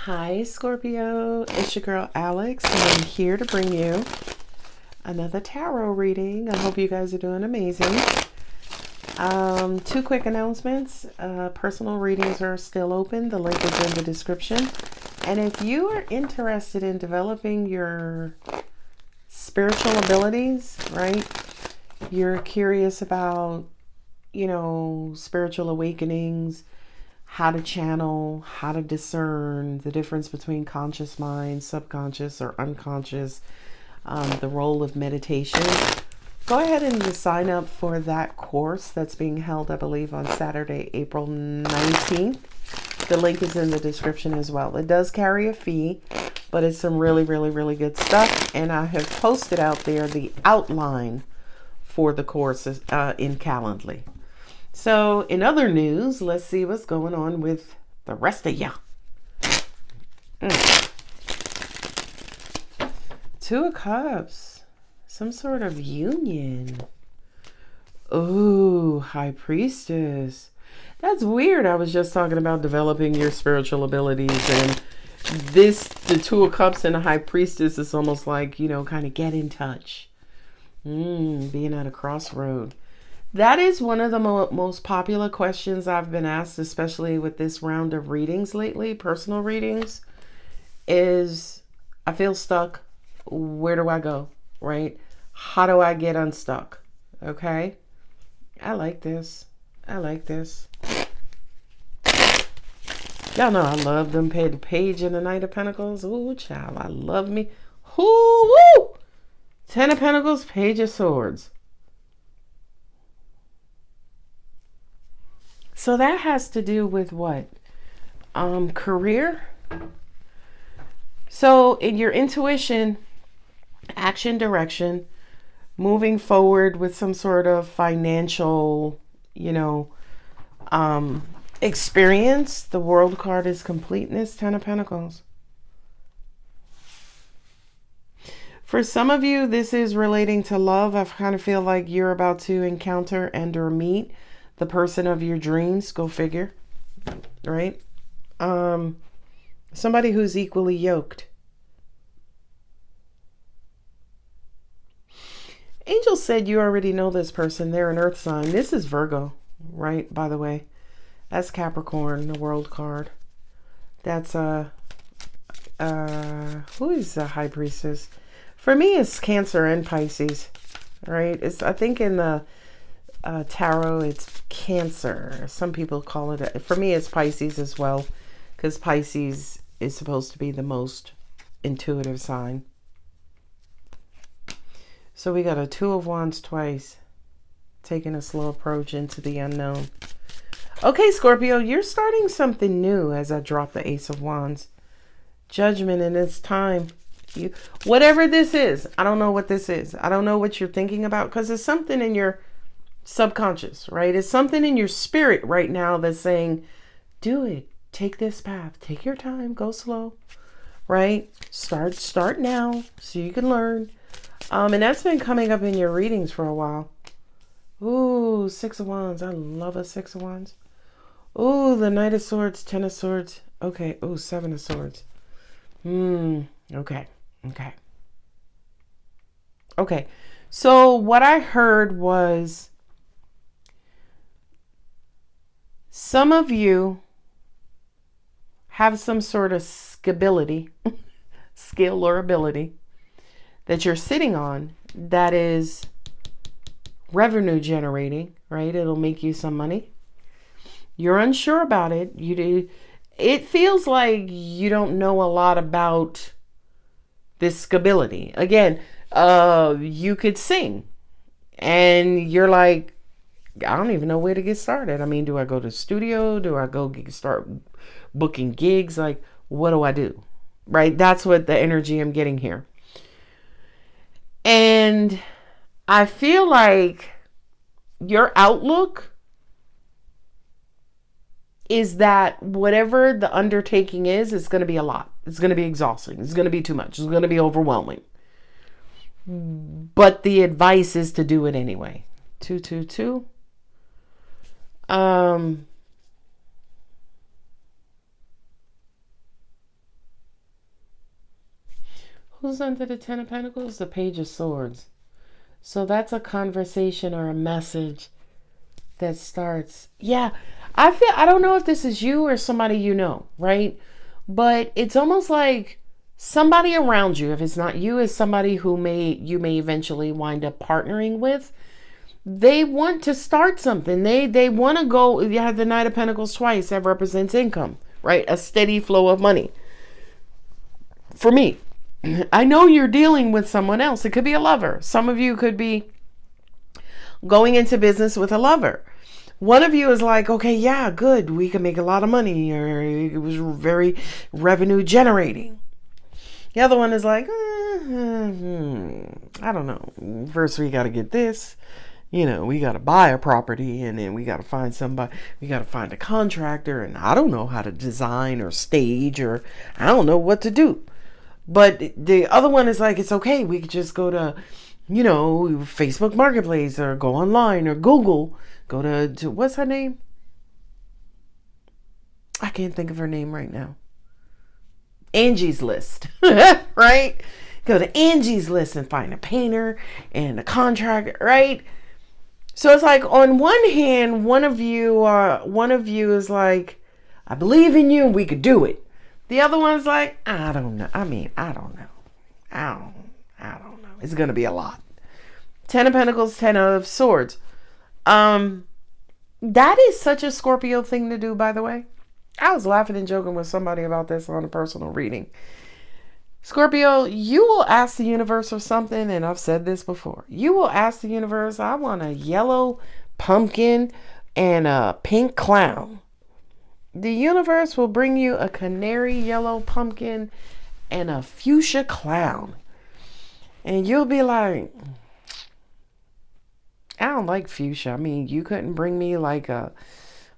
Hi, Scorpio. It's your girl Alex, and I'm here to bring you another tarot reading. I hope you guys are doing amazing. Two quick announcements. Personal readings are still open. The link is in the description. And if you are interested in developing your spiritual abilities, right? You're curious about, spiritual awakenings, how to channel, how to discern the difference between conscious mind, subconscious, or unconscious, the role of meditation. Go ahead and sign up for that course that's being held, I believe, on Saturday, April 19th. The link is in the description as well. It does carry a fee, but it's some really, really, really good stuff. And I have posted out there the outline for the course in Calendly. So in other news, let's see what's going on with the rest of ya. Two of Cups. Some sort of union. Ooh, High Priestess. That's weird. I was just talking about developing your spiritual abilities, and the Two of Cups and the High Priestess is almost like, kind of get in touch. Being at a crossroad. That is one of the most popular questions I've been asked, especially with this round of readings lately, personal readings, is I feel stuck. Where do I go? Right? How do I get unstuck? Okay? I like this. I like this. Y'all know I love them. The Page and the Knight of Pentacles. Ooh, child. I love me. Woo! 10 of Pentacles, Page of Swords. So that has to do with what? Career. So in your intuition, action, direction, moving forward with some sort of financial, experience. The World card is completeness, 10 of Pentacles. For some of you, this is relating to love. I kind of feel like you're about to encounter and or meet the person of your dreams. Go figure. Right? Somebody who's equally yoked. Angel said you already know this person. They're an earth sign. This is Virgo, right? By the way, that's Capricorn, the World card. That's who is the High Priestess? For me, it's Cancer and Pisces, right? I think in the tarot, it's Cancer. Some people call it, for me, it's Pisces as well, because Pisces is supposed to be the most intuitive sign. So we got a Two of Wands twice, taking a slow approach into the unknown. Okay, Scorpio, you're starting something new as I drop the Ace of Wands. Judgment, and it's time. Whatever this is, I don't know what this is. I don't know what you're thinking about, because it's something in your subconscious, right? It's something in your spirit right now that's saying, do it. Take this path. Take your time. Go slow, right? Start now so you can learn. And that's been coming up in your readings for a while. Ooh, Six of Wands. I love a Six of Wands. Ooh, the Knight of Swords, 10 of Swords. Okay. Ooh, 7 of Swords. Okay. Okay. So what I heard was some of you have some sort of skill or ability that you're sitting on that is revenue generating, right? It'll make you some money. You're unsure about it. It feels like you don't know a lot about this ability. Again, you could sing and you're like, I don't even know where to get started. I mean, do I go to studio? Do I go start booking gigs? Like, what do I do? Right? That's what the energy I'm getting here. And I feel like your outlook is that whatever the undertaking is, it's going to be a lot. It's going to be exhausting. It's going to be too much. It's going to be overwhelming. But the advice is to do it anyway. 222. I Who's under the Ten of Pentacles? The Page of Swords. So that's a conversation or a message that starts. Yeah, I don't know if this is you or somebody you know, right? But it's almost like somebody around you, if it's not you, is somebody who you may eventually wind up partnering with. They want to start something. They want to go. You have the Knight of Pentacles twice. That represents income, right? A steady flow of money. For me, I know you're dealing with someone else. It could be a lover. Some of you could be going into business with a lover. One of you is like, okay, yeah, good. We can make a lot of money, or it was very revenue generating. The other one is like, I don't know. First, we got to get this. We got to buy a property, and then we got to find somebody. We got to find a contractor, and I don't know how to design or stage, or I don't know what to do. But the other one is like, it's okay. We could just go to, Facebook Marketplace, or go online, or Google. Go to what's her name? I can't think of her name right now. Angie's List, right? Go to Angie's List and find a painter and a contractor, right? So it's like, on one hand, one of you is like, I believe in you, we could do it. The other one's like, I don't know. I don't know. I don't know. It's going to be a lot. Ten of Pentacles, Ten of Swords. That is such a Scorpio thing to do, by the way. I was laughing and joking with somebody about this on a personal reading. Scorpio, you will ask the universe for something, and I've said this before. You will ask the universe, I want a yellow pumpkin and a pink clown. The universe will bring you a canary yellow pumpkin and a fuchsia clown. And you'll be like, I don't like fuchsia. I mean, you couldn't bring me like a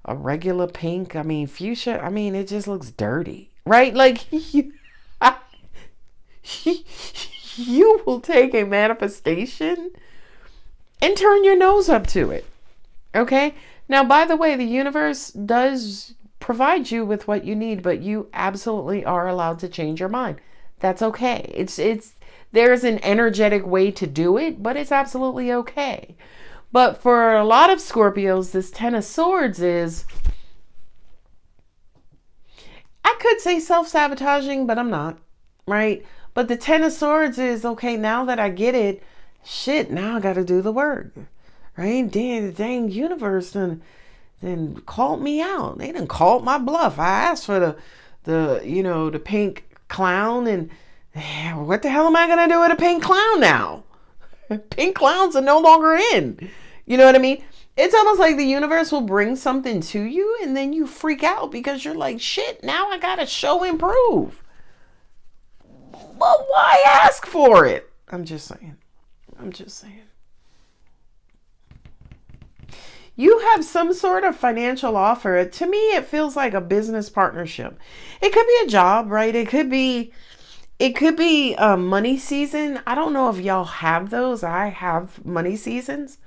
regular pink. I mean, fuchsia, it just looks dirty, right? Like, you will take a manifestation and turn your nose up to it. Okay? Now, by the way, the universe does provide you with what you need, but you absolutely are allowed to change your mind. That's okay. There's an energetic way to do it, but it's absolutely okay. But for a lot of Scorpios, this Ten of Swords is, I could say self-sabotaging, but I'm not, right? But the Ten of Swords is, okay, now that I get it, shit, now I got to do the work, right? Dang universe then called me out. They done called my bluff. I asked for the pink clown, and what the hell am I going to do with a pink clown now? Pink clowns are no longer in. You know what I mean? It's almost like the universe will bring something to you, and then you freak out because you're like, shit, now I got to show and prove. Well, why ask for it? I'm just saying. You have some sort of financial offer. To me, it feels like a business partnership. It could be a job, right? It could be money season. I don't know if y'all have those. I have money seasons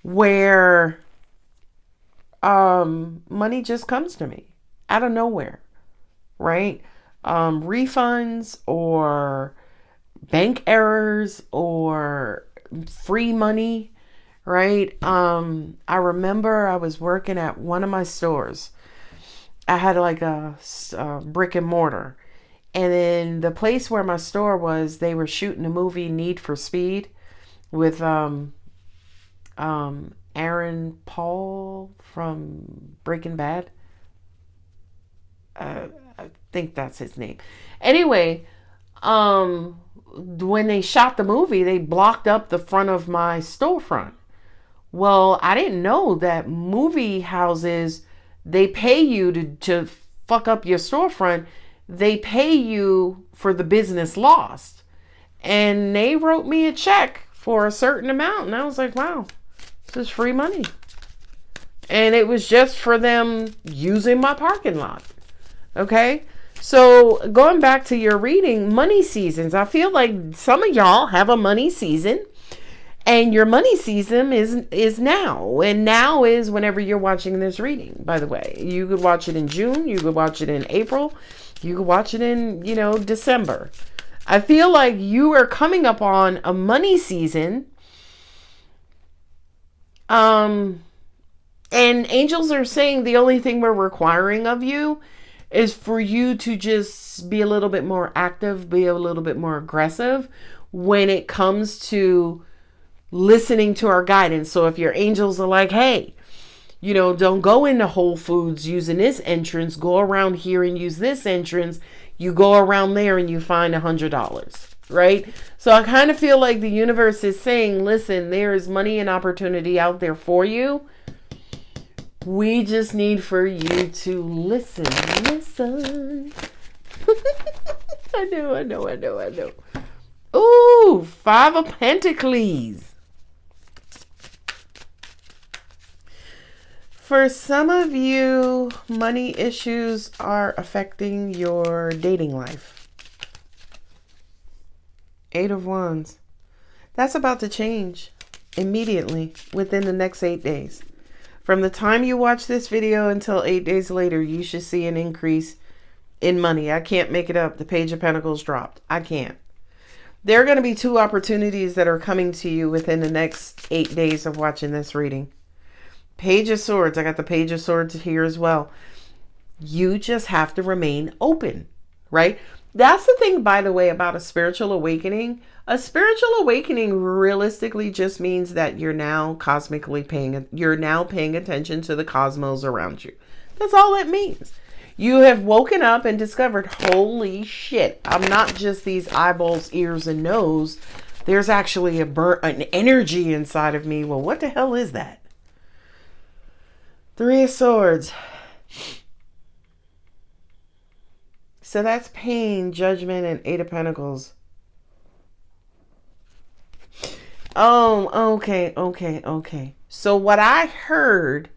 where money just comes to me out of nowhere, right? Refunds or bank errors or free money, right? I remember I was working at one of my stores. I had like a brick and mortar. And then the place where my store was, they were shooting a movie, Need for Speed, with Aaron Paul from Breaking Bad. I think that's his name. Anyway, when they shot the movie, they blocked up the front of my storefront. Well, I didn't know that movie houses, they pay you to fuck up your storefront. They pay you for the business lost. And they wrote me a check for a certain amount. And I was like, wow, this is free money. And it was just for them using my parking lot. Okay? So going back to your reading, money seasons. I feel like some of y'all have a money season. And your money season is now. And now is whenever you're watching this reading, by the way. You could watch it in June. You could watch it in April. You could watch it in, December. I feel like you are coming up on a money season. And angels are saying the only thing we're requiring of you is for you to just be a little bit more active, be a little bit more aggressive when it comes to listening to our guidance. So if your angels are like, hey, don't go into Whole Foods using this entrance, go around here and use this entrance, you go around there and you find $100, right? So I kind of feel like the universe is saying, listen, there is money and opportunity out there for you. We just need for you to listen. I know. Ooh, 5 of Pentacles. For some of you, money issues are affecting your dating life. 8 of Wands. That's about to change immediately within the next 8 days. From the time you watch this video until 8 days later, you should see an increase in money. I can't make it up. The Page of Pentacles dropped. I can't. There are going to be 2 opportunities that are coming to you within the next 8 days of watching this reading. Page of Swords. I got the Page of Swords here as well. You just have to remain open, right? That's the thing, by the way, about a spiritual awakening. A spiritual awakening realistically just means that you're now paying attention to the cosmos around you. That's all it means. You have woken up and discovered, holy shit, I'm not just these eyeballs, ears, and nose. There's actually an energy inside of me. Well, what the hell is that? 3 of Swords. So that's pain, judgment, and 8 of Pentacles. Oh, okay. So what I heard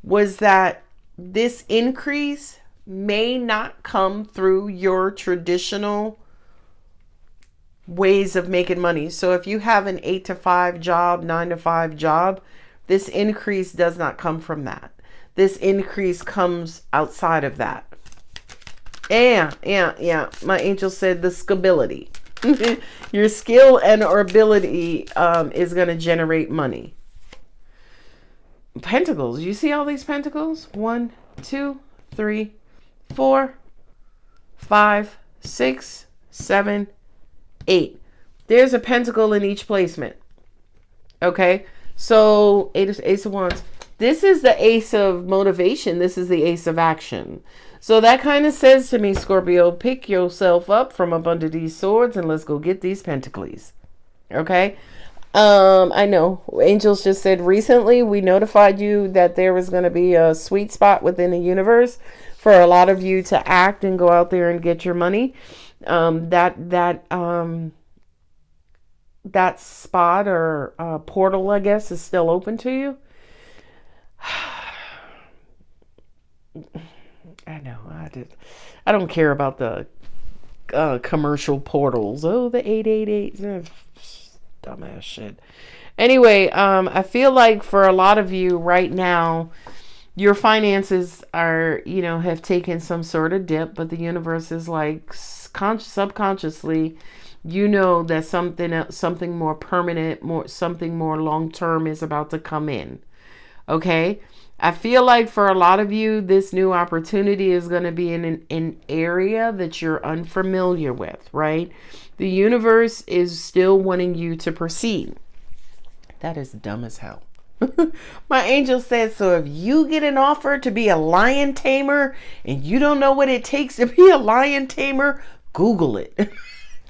was that this increase may not come through your traditional ways of making money. So if you have an 8 to 5 job, 9 to 5 job, this increase does not come from that. This increase comes outside of that. Yeah. My angel said the skillability. Your skill and or ability is going to generate money. Pentacles. You see all these pentacles? 1, 2, 3, 4, 5, 6, 7, 8. There's a pentacle in each placement. Okay. So Ace of Wands. This is the Ace of motivation. This is the Ace of action. So that kind of says to me, Scorpio, pick yourself up from up under these swords and let's go get these pentacles. Okay. I know angels just said recently we notified you that there was going to be a sweet spot within the universe for a lot of you to act and go out there and get your money. That spot or portal, I guess, is still open to you. I know. I don't care about the commercial portals. Oh, the 888. Dumbass shit. Anyway, I feel like for a lot of you right now, your finances are, have taken some sort of dip, but the universe is like subconsciously, that something more permanent, something more long-term is about to come in. Okay. I feel like for a lot of you, this new opportunity is going to be in an area that you're unfamiliar with, right? The universe is still wanting you to proceed. That is dumb as hell. My angel said, so if you get an offer to be a lion tamer and you don't know what it takes to be a lion tamer, Google it.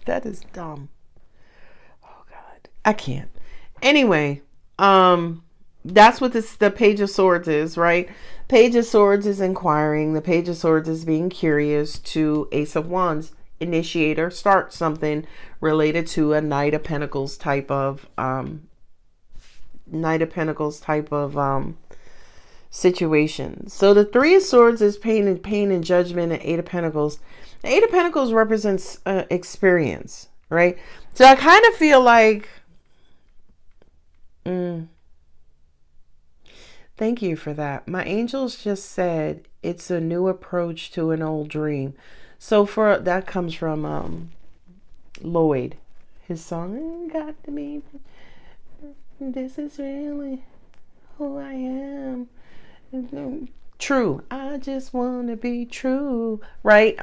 That is dumb. Oh God, I can't. Anyway, that's what the Page of Swords is, right? Page of Swords is inquiring. The Page of Swords is being curious. To Ace of Wands, initiate or start something related to a Knight of Pentacles type of situation. So the 3 of Swords is pain and judgment, and 8 of Pentacles. The 8 of Pentacles represents experience, right? So I kind of feel like thank you for that. My angels just said it's a new approach to an old dream. So that comes from Lloyd. His song, got to be, this is really who I am. True. I just want to be true. Right?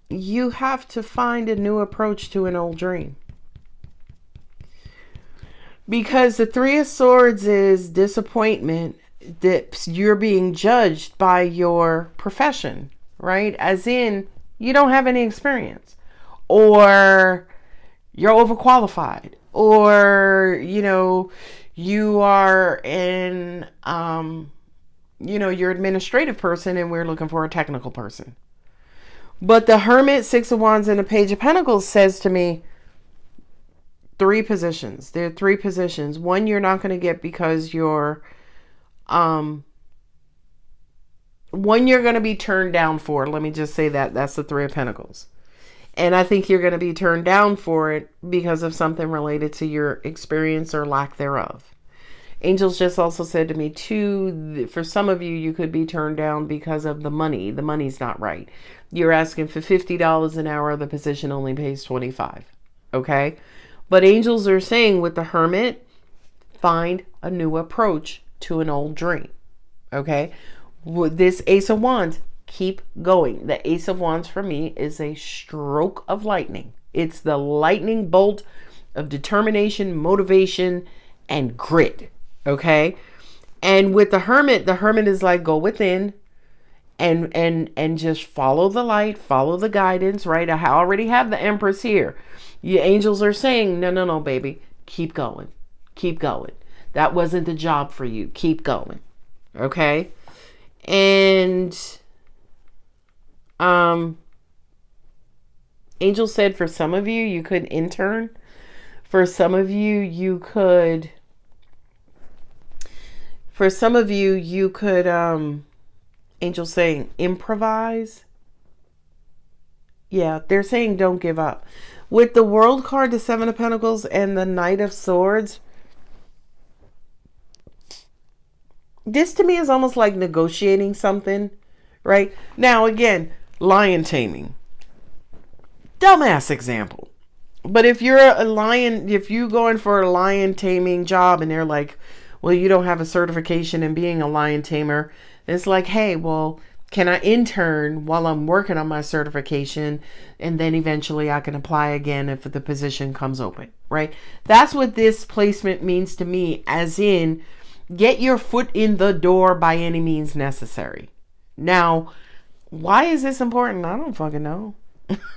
You have to find a new approach to an old dream. Because the Three of Swords is disappointment, that you're being judged by your profession, right? As in, you don't have any experience, or you're overqualified, or, you are in, you're an administrative person and we're looking for a technical person. But the Hermit, Six of Wands, and the Page of Pentacles says to me, three positions. There are three positions. One you're not going to get because you're, one you're going to be turned down for. Let me just say that. That's the Three of Pentacles. And I think you're going to be turned down for it because of something related to your experience or lack thereof. Angels just also said to me, too, for some of you, you could be turned down because of the money. The money's not right. You're asking for $50 an hour. The position only pays $25. Okay? But angels are saying with the Hermit, find a new approach to an old dream. Okay? With this Ace of Wands, keep going. The Ace of Wands for me is a stroke of lightning. It's the lightning bolt of determination, motivation, and grit. Okay? And with the Hermit is like, go within and just follow the light, follow the guidance, right? I already have the Empress here. Your angels are saying, no, baby, keep going. Keep going. That wasn't the job for you. Keep going. Okay? And angel said for some of you, you could intern. For some of you, you could angel saying improvise. Yeah, they're saying don't give up. With the World card, the Seven of Pentacles, and the Knight of Swords, this to me is almost like negotiating something, right? Now, again, lion taming. Dumbass example. But if you're a lion, if you going for a lion taming job and they're like, well, you don't have a certification in being a lion tamer, it's like, hey, well, can I intern while I'm working on my certification, and then eventually I can apply again if the position comes open, right? That's what this placement means to me, as in, get your foot in the door by any means necessary. Now, why is this important? I don't fucking know.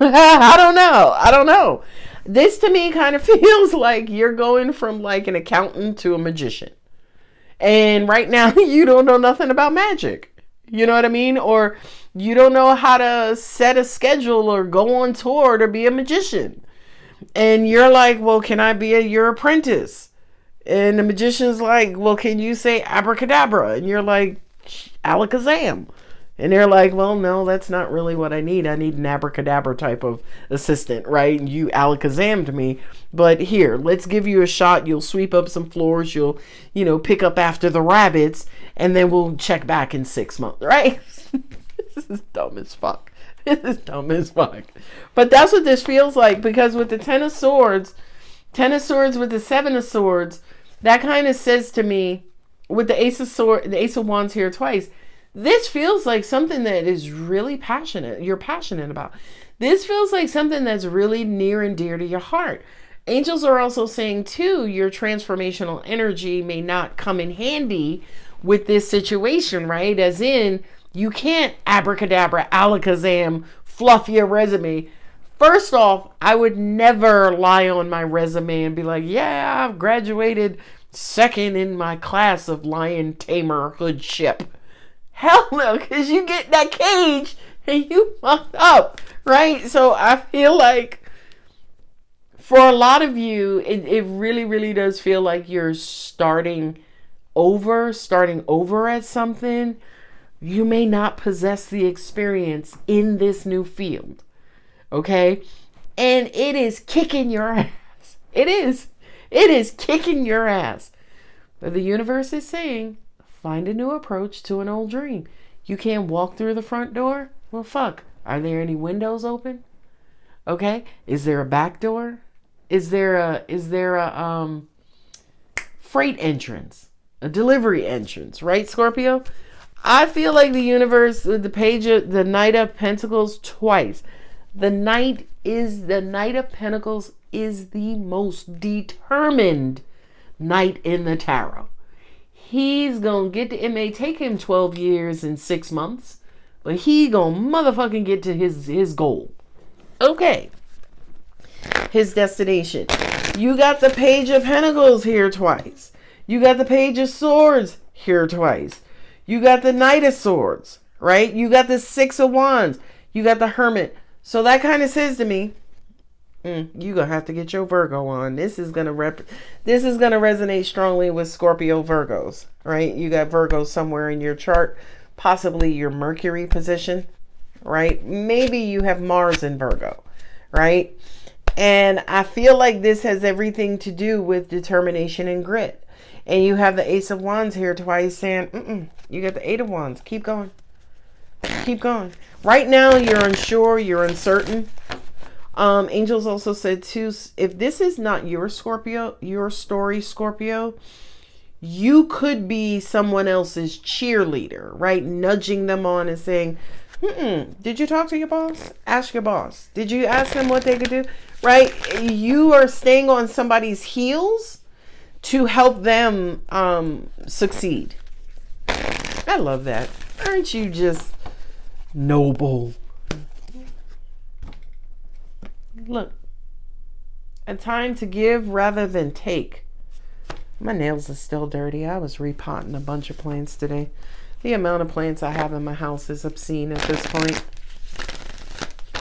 I don't know. This to me kind of feels like you're going from like an accountant to a magician. And right now you don't know nothing about magic. You know what I mean? Or you don't know how to set a schedule or go on tour to be a magician. And you're like, well, can I be your apprentice? And the magician's like, well, can you say abracadabra? And you're like, alakazam. And they're like, well, no, that's not really what I need. I need an abracadabra type of assistant, right? And you alakazammed me. But here, let's give you a shot. You'll sweep up some floors. You'll, pick up after the rabbits. And then we'll check back in 6 months, right? This is dumb as fuck. This is dumb as fuck. But that's what this feels like. Because with the Ten of Swords with the Seven of Swords, that kind of says to me, with the Ace of Wands here twice, this feels like something that is really passionate. You're passionate about. This feels like something that's really near and dear to your heart. Angels are also saying, too, your transformational energy may not come in handy with this situation, right? As in, you can't abracadabra, alakazam, fluff your resume. First off, I would never lie on my resume and be like, yeah, I've graduated second in my class of lion tamerhoodship. Hell no, because you get that cage and you fucked up, right? So I feel like for a lot of you, it really, really does feel like you're starting over at something. You may not possess the experience in this new field, okay? And it is kicking your ass. It is kicking your ass. But the universe is saying, find a new approach to an old dream. You can't walk through the front door? Well, fuck. Are there any windows open? Okay? Is there a back door? Is there a freight entrance? A delivery entrance, right, Scorpio? I feel like the universe, the page of the Knight of Pentacles twice. The Knight of Pentacles is the most determined knight in the tarot. He's gonna get to, it may take him 12 years and 6 months, but he gonna motherfucking get to his goal. Okay. His destination. You got the Page of Pentacles here twice. You got the Page of Swords here twice. You got the Knight of Swords, right? You got the Six of Wands. You got the Hermit. So that kind of says to me, you're going to have to get your Virgo on. This is going to resonate strongly with Scorpio Virgos, right? You got Virgos somewhere in your chart, possibly your Mercury position, right? Maybe you have Mars in Virgo, right? And I feel like this has everything to do with determination and grit. And you have the Ace of Wands here twice saying, you got the Eight of Wands. Keep going. Keep going. Right now, you're unsure. You're uncertain. Angels also said too, if this is not your Scorpio, your story, Scorpio, you could be someone else's cheerleader, right? Nudging them on and saying, did you talk to your boss? Ask your boss. Did you ask them what they could do? Right? You are staying on somebody's heels to help them succeed. I love that. Aren't you just noble? Look, a time to give rather than take. My nails are still dirty. I was repotting a bunch of plants today. The amount of plants I have in my house is obscene at this point.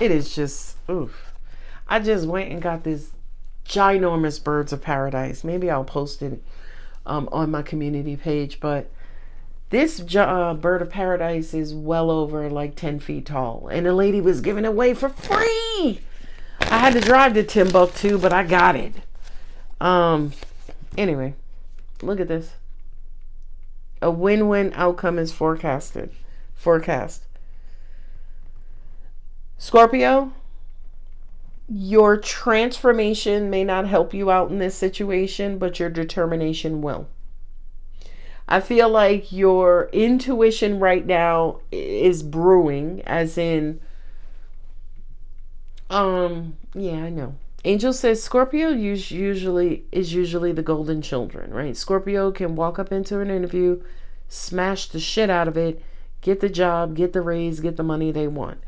It is just, oof. I just went and got this ginormous birds of paradise. Maybe I'll post it on my community page, but this bird of paradise is well over like 10 feet tall, and the lady was giving it away for free. I had to drive to Timbuktu, but I got it. Anyway, look at this. A win-win outcome is forecast. Scorpio, your transformation may not help you out in this situation, but your determination will. I feel like your intuition right now is brewing, as in, yeah, I know. Angel says Scorpio is usually the golden children, right? Scorpio can walk up into an interview, smash the shit out of it, get the job, get the raise, get the money they want.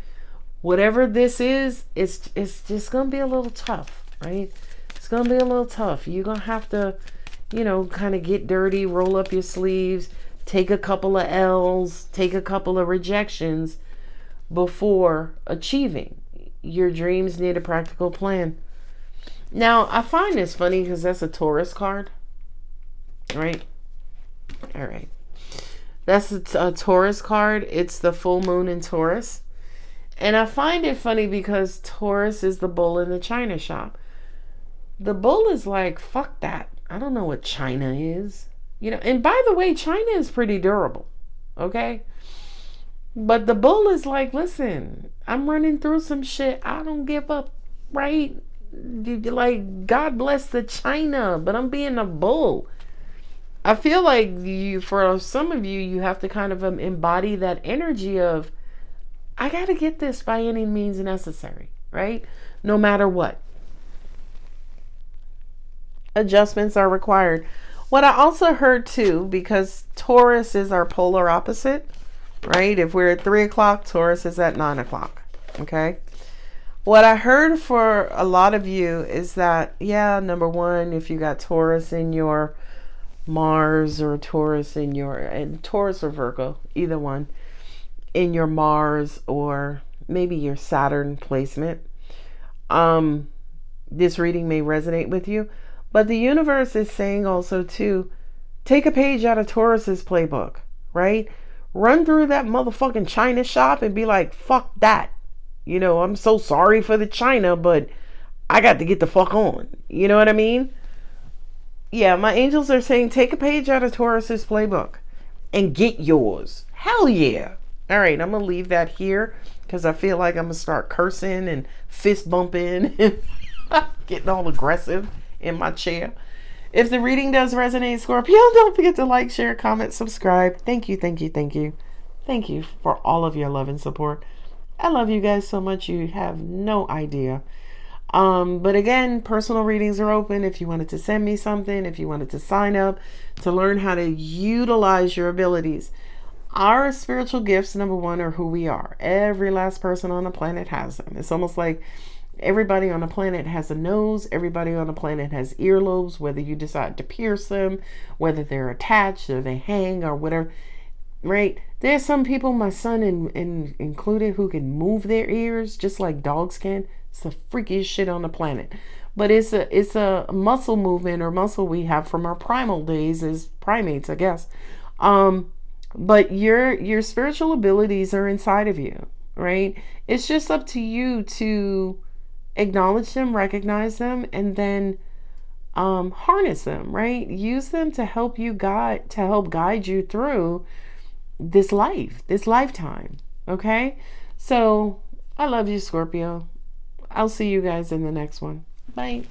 Whatever this is, it's just going to be a little tough, right? It's going to be a little tough. You're going to have to, kind of get dirty, roll up your sleeves, take a couple of L's, take a couple of rejections before achieving. Your dreams need a practical plan. Now, I find this funny because that's a Taurus card, right? All right. That's a Taurus card. It's the full moon in Taurus. And I find it funny because Taurus is the bull in the china shop. The bull is like, fuck that. I don't know what China is. And by the way, China is pretty durable. Okay? But the bull is like, listen, I'm running through some shit. I don't give up, right? Like, God bless the China, but I'm being a bull. I feel like for some of you, you have to kind of embody that energy of, I got to get this by any means necessary, right? No matter what. Adjustments are required. What I also heard too, because Taurus is our polar opposite, right? If we're at 3 o'clock, Taurus is at 9 o'clock. Okay. What I heard for a lot of you is that, yeah, number one, if you got Taurus in your Mars or Taurus in and Taurus or Virgo, either one, in your Mars or maybe your Saturn placement, this reading may resonate with you. But the universe is saying also too, take a page out of Taurus's playbook, right? Run through that motherfucking China shop and be like, fuck that. I'm so sorry for the China, but I got to get the fuck on. You know what I mean? Yeah, my angels are saying take a page out of Taurus's playbook and get yours. Hell yeah. All right, I'm going to leave that here because I feel like I'm going to start cursing and fist bumping and getting all aggressive in my chair. If the reading does resonate, Scorpio, don't forget to like, share, comment, subscribe. Thank you, thank you, thank you. Thank you for all of your love and support. I love you guys so much. You have no idea. But again, personal readings are open. If you wanted to send me something, if you wanted to sign up to learn how to utilize your abilities. Our spiritual gifts, number one, are who we are. Every last person on the planet has them. It's almost like everybody on the planet has a nose. Everybody on the planet has earlobes, whether you decide to pierce them, whether they're attached or they hang or whatever, right? There's some people, my son included, who can move their ears just like dogs can. It's the freakiest shit on the planet. But it's a muscle movement or muscle we have from our primal days as primates, I guess. But your spiritual abilities are inside of you, right? It's just up to you to acknowledge them, recognize them, and then harness them, right? Use them to help guide you through this lifetime. Okay? So I love you, Scorpio. I'll see you guys in the next one. Bye.